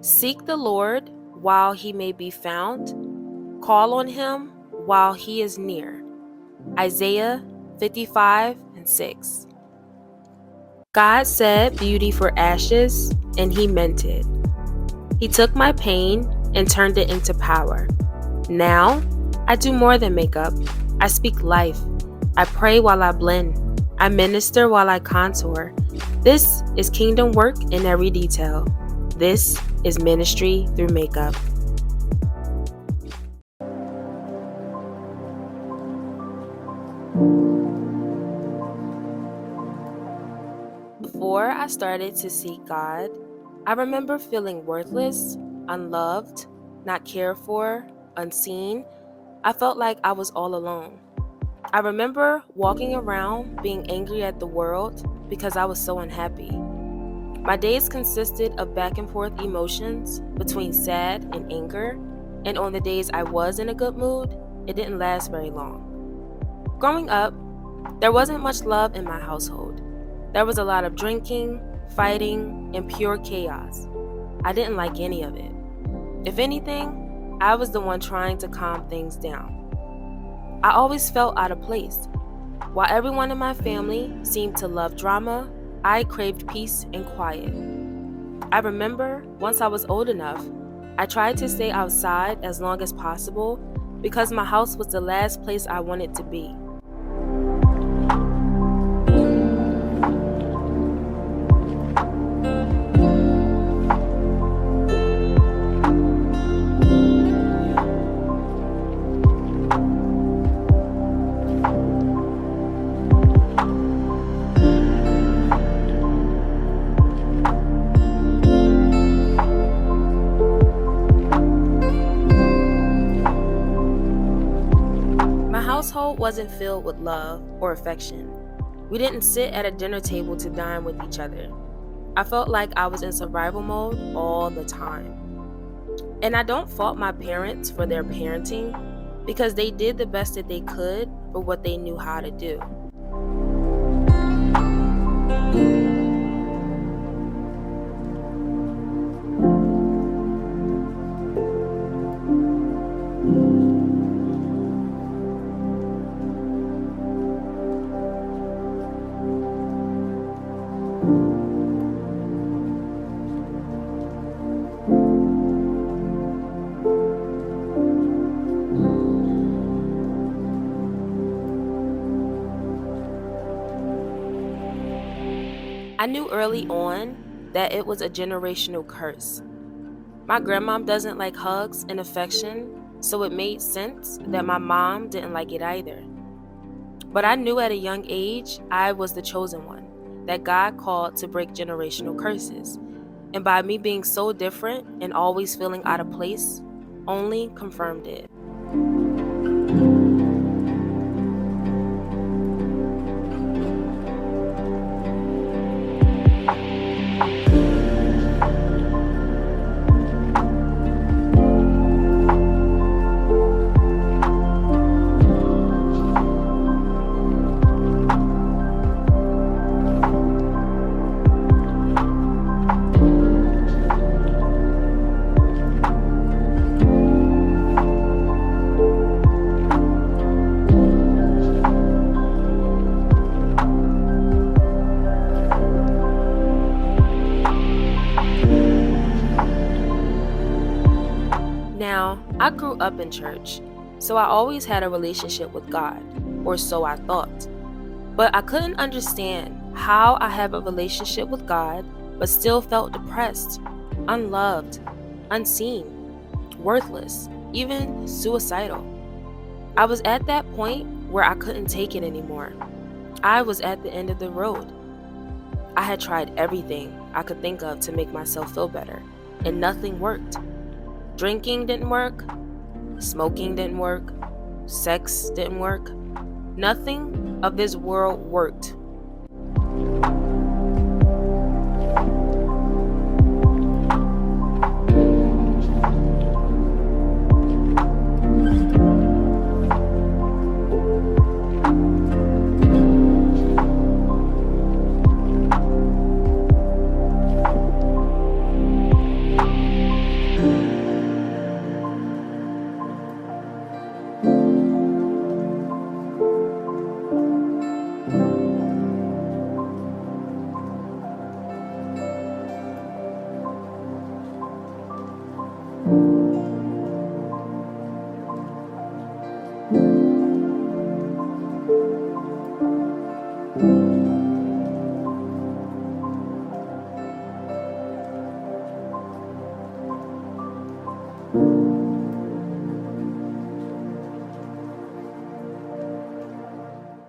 Seek the Lord while he may be found. Call on him while he is near. Isaiah 55:6. God said beauty for ashes, and he meant it. He took my pain and turned it into power. Now, I do more than makeup. I speak life. I pray while I blend. I minister while I contour. This is kingdom work in every detail. This is ministry through makeup. Before I started to seek God, I remember feeling worthless, unloved, not cared for, unseen. I felt like I was all alone. I remember walking around being angry at the world because I was so unhappy. My days consisted of back and forth emotions between sad and anger, and on the days I was in a good mood, it didn't last very long. Growing up, there wasn't much love in my household. There was a lot of drinking, fighting, and pure chaos. I didn't like any of it. If anything, I was the one trying to calm things down. I always felt out of place. While everyone in my family seemed to love drama, I craved peace and quiet. I remember once I was old enough, I tried to stay outside as long as possible because my house was the last place I wanted to be. My household wasn't filled with love or affection. We didn't sit at a dinner table to dine with each other. I felt like I was in survival mode all the time. And I don't fault my parents for their parenting because they did the best that they could for what they knew how to do. I knew early on that it was a generational curse. My grandmom doesn't like hugs and affection, so it made sense that my mom didn't like it either. But I knew at a young age I was the chosen one, that God called to break generational curses. And by me being so different and always feeling out of place, only confirmed it. Now, I grew up in church, so I always had a relationship with God, or so I thought. But I couldn't understand how I have a relationship with God but still felt depressed, unloved, unseen, worthless, even suicidal. I was at that point where I couldn't take it anymore. I was at the end of the road. I had tried everything I could think of to make myself feel better, and nothing worked. Drinking didn't work, smoking didn't work, sex didn't work. Nothing of this world worked.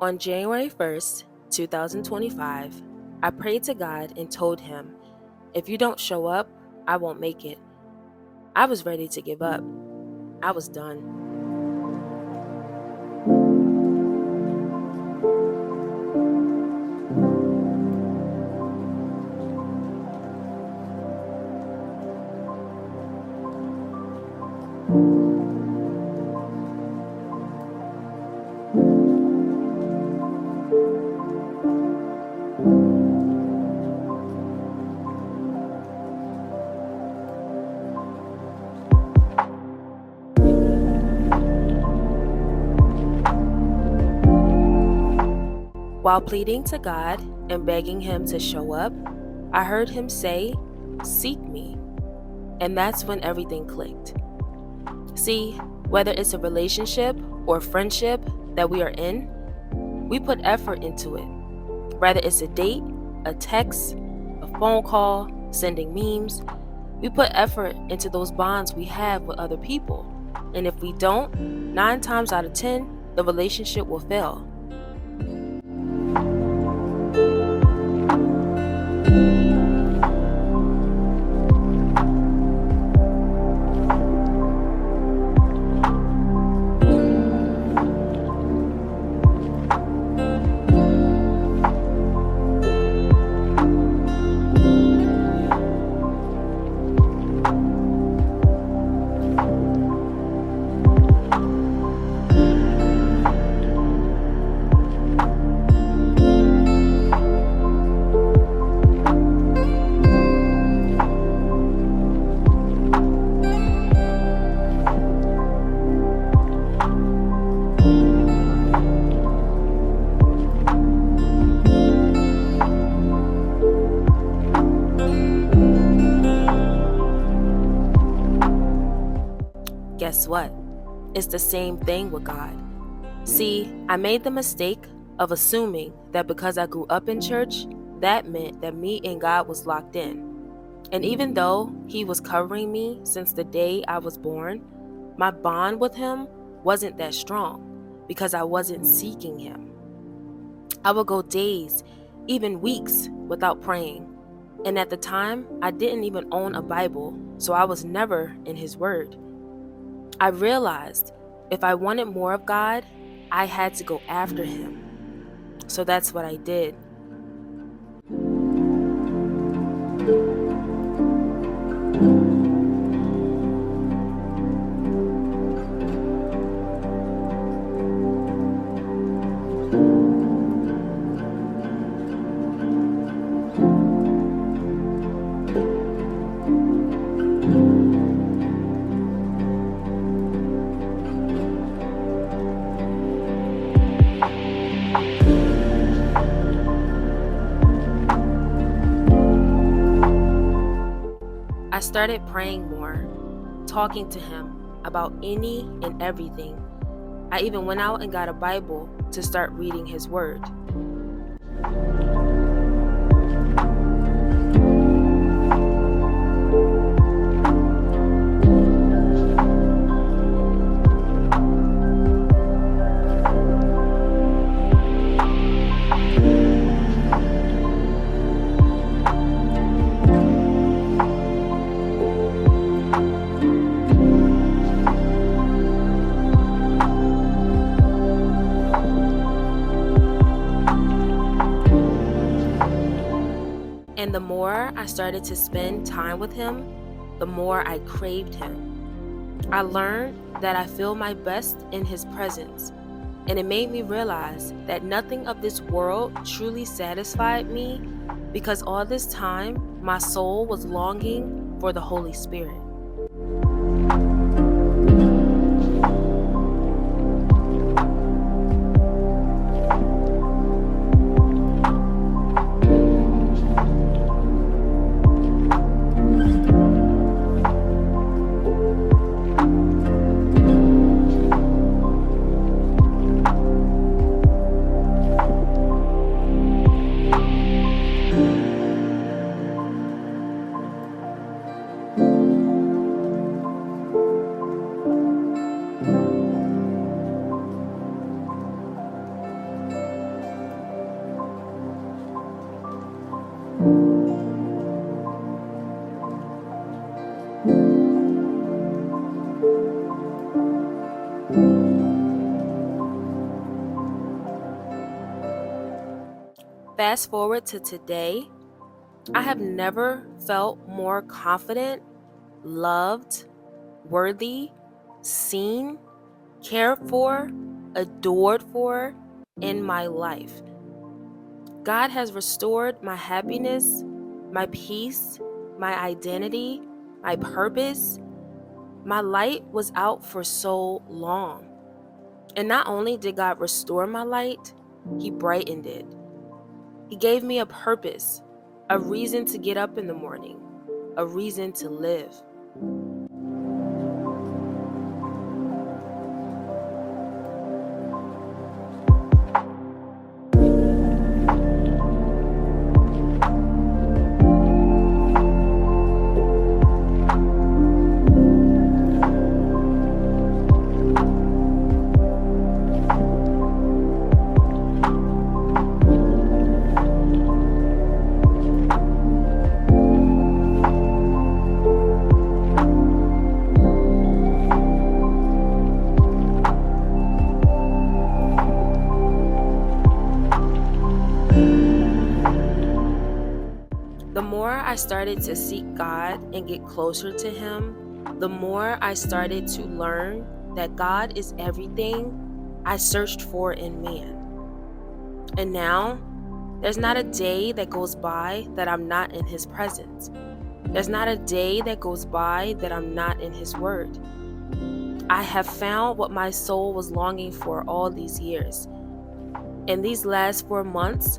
On January 1st, 2025, I prayed to God and told him, if you don't show up, I won't make it. I was ready to give up. I was done. While pleading to God and begging him to show up, I heard him say, "Seek me." And that's when everything clicked. See, whether it's a relationship or friendship that we are in, we put effort into it. Whether it's a date, a text, a phone call, sending memes, we put effort into those bonds we have with other people. And if we don't, 9 times out of 10, the relationship will fail. Guess what? It's the same thing with God. See, I made the mistake of assuming that because I grew up in church, that meant that me and God was locked in. And even though He was covering me since the day I was born, my bond with Him wasn't that strong because I wasn't seeking Him. I would go days, even weeks, without praying. And at the time, I didn't even own a Bible, so I was never in His Word. I realized if I wanted more of God, I had to go after Him. So that's what I did. I started praying more, talking to Him about any and everything. I even went out and got a Bible to start reading His Word. And the more I started to spend time with Him, the more I craved Him. I learned that I feel my best in His presence, and it made me realize that nothing of this world truly satisfied me because all this time my soul was longing for the Holy Spirit. Fast forward to today, I have never felt more confident, loved, worthy, seen, cared for, adored for in my life. God has restored my happiness, my peace, my identity, my purpose. My light was out for so long. And not only did God restore my light, He brightened it. He gave me a purpose, a reason to get up in the morning, a reason to live. The more I started to seek God and get closer to Him, the more I started to learn that God is everything I searched for in man. And now, there's not a day that goes by that I'm not in His presence. There's not a day that goes by that I'm not in His Word. I have found what my soul was longing for all these years. In these last 4 months,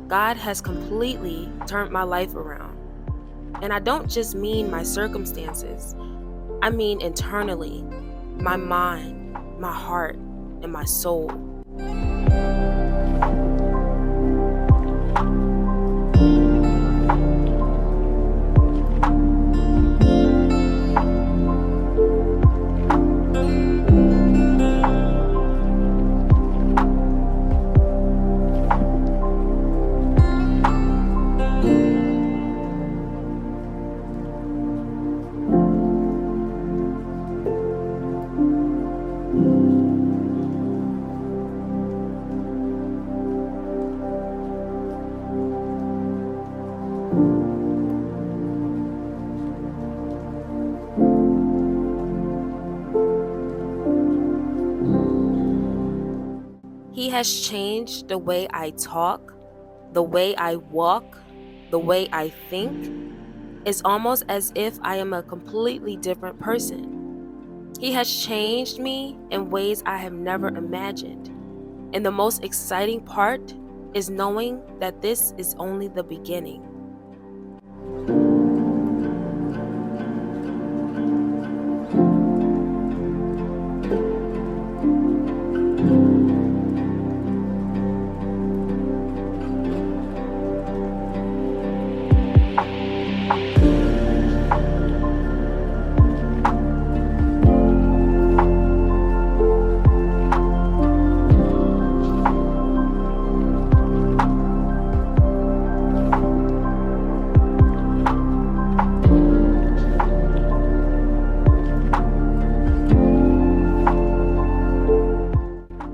God has completely turned my life around. And I don't just mean my circumstances. I mean internally, my mind, my heart, and my soul. He has changed the way I talk, the way I walk, the way I think. It's almost as if I am a completely different person. He has changed me in ways I have never imagined. And the most exciting part is knowing that this is only the beginning.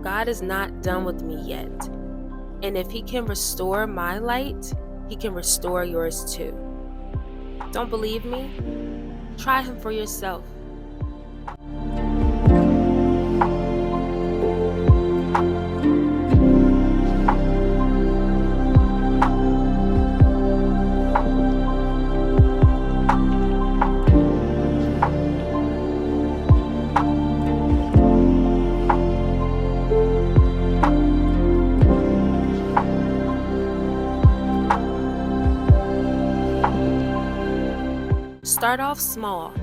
God is not done with me yet. And if He can restore my light, He can restore yours too. Don't believe me? Try Him for yourself. Start off small.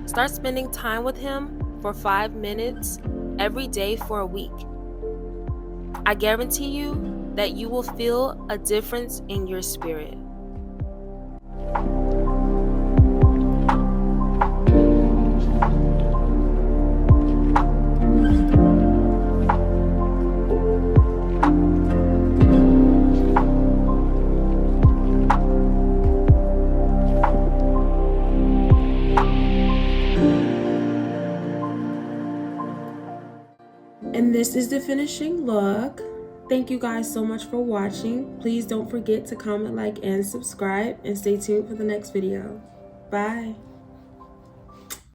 Start spending time with Him for 5 minutes every day for a week. I guarantee you that you will feel a difference in your spirit. And this is the finishing look. Thank you guys so much for watching. Please don't forget to comment, like, and subscribe, and stay tuned for the next video. Bye.